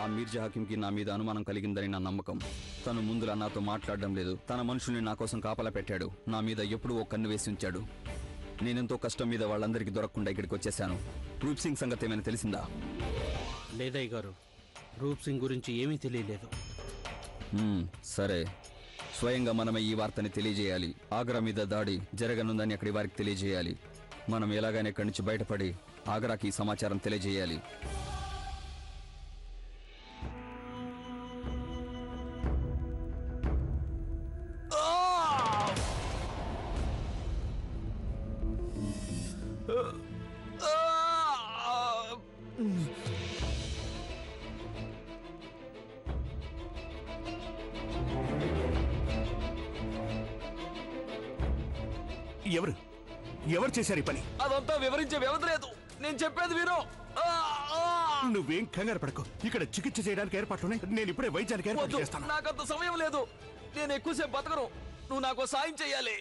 ఆ మీర్జా హకీంకి నా మీద అనుమానం కలిగిందని నా నమ్మకం. తను ముందులా నాతో మాట్లాడడం లేదు. తన మనుషుల్ని నా కోసం కాపలా పెట్టాడు. నా మీద ఎప్పుడూ ఓ కన్ను వేసి ఉంచాడు. నేనెంతో కష్టం మీద వాళ్ళందరికీ దొరకకుండా ఇక్కడికి వచ్చేసాను. రూప్ సింగ్ సంగతి ఏమైనా తెలిసిందా? లేదయ్య గారు, రూప్ సింగ్ గురించి ఏమీ తెలియలేదు. సరే, స్వయంగా మనమే ఈ వార్తని తెలియజేయాలి. ఆగ్రా మీద దాడి జరగనుందని అక్కడి వారికి తెలియజేయాలి. మనం ఎలాగైనా ఇక్కడి నుంచి బయటపడి ఆగ్రాకి ఈ సమాచారం తెలియజేయాలి. ఎవరు చేశారు ఈ పని? అదంతా వివరించే వ్యవధి లేదు. నేను చెప్పేది విను. నువ్వేం కంగారు పడకు. ఇక్కడ చికిత్స చేయడానికి ఏర్పాట్లున్నాయి. నేను ఇప్పుడే వైద్యానికి ఏర్పాటు చేస్తాను. నాకంత సమయం లేదు. నేను ఎక్కువసేపు బతకను. నువ్వు నాకు సాయం చేయాలి.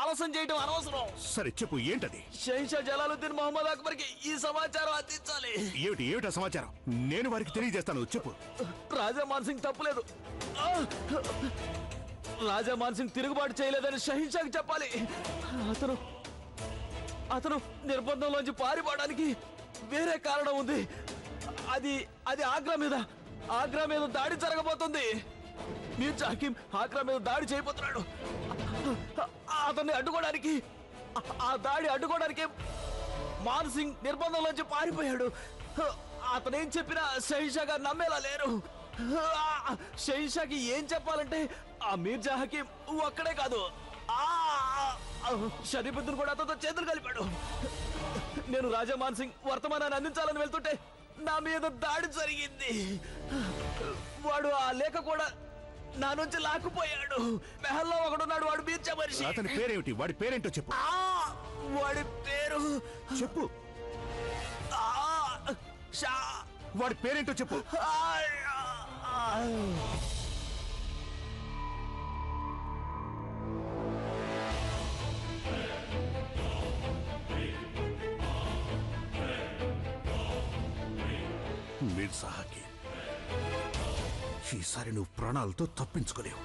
ఆలస్యం చేయడం అనవసరం. సరే చెప్పు, ఏంటది? షహీన్షా జలాలుద్దీన్ మొహమ్మద్ అక్బర్ కి ఈ సమాచారం అందించాలి. ఏమిటా సమాచారం? నేను వారికి తెలియజేస్తాను. చెప్పు. రాజా మాన్ సింగ్ తప్పులేదు. రాజా మాన్ సింగ్ తిరుగుబాటు చేయలేదని షహీన్షాకి చెప్పాలి. అతను నిర్బంధంలోంచి పారిపోవడానికి వేరే కారణం ఉంది. అది ఆగ్రా మీద దాడి జరగబోతుంది. మీర్జా హకీం ఆగ్రా మీద దాడి చేయబోతున్నాడు. అతన్ని అడ్డుకోవడానికి, ఆ దాడి అడ్డుకోవడానికి మాన్ సింగ్ నిర్బంధంలోంచి పారిపోయాడు. అతనేం చెప్పినా షహీన్షా గారు నమ్మేలా లేరు. షహీన్షాకి ఏం చెప్పాలంటే ఆ మీర్జా హకీం ఒక్కడే కాదు, షరీఫుద్దీన్ కూడా అతనితో చేతులు కలిపాడు. నేను రాజా మాన్ సింగ్ వర్తమానాన్ని అందించాలని వెళ్తుంటే నా మీద దాడి జరిగింది. వాడు ఆ లేఖ కూడా నా నుంచి లాక్కుపోయాడు. మెహల్లో ఒకడున్నాడు, వాడు మీర్జా మనిషి. అతని పేరేమిటి? వాడి పేరేంటో చెప్పు. వాడి పేరు చెప్పు. వాడి పేరేంటో చెప్పు. మీర్జా హకీం, ఈసారి నువ్వు ప్రాణాలతో తప్పించుకోలేవు.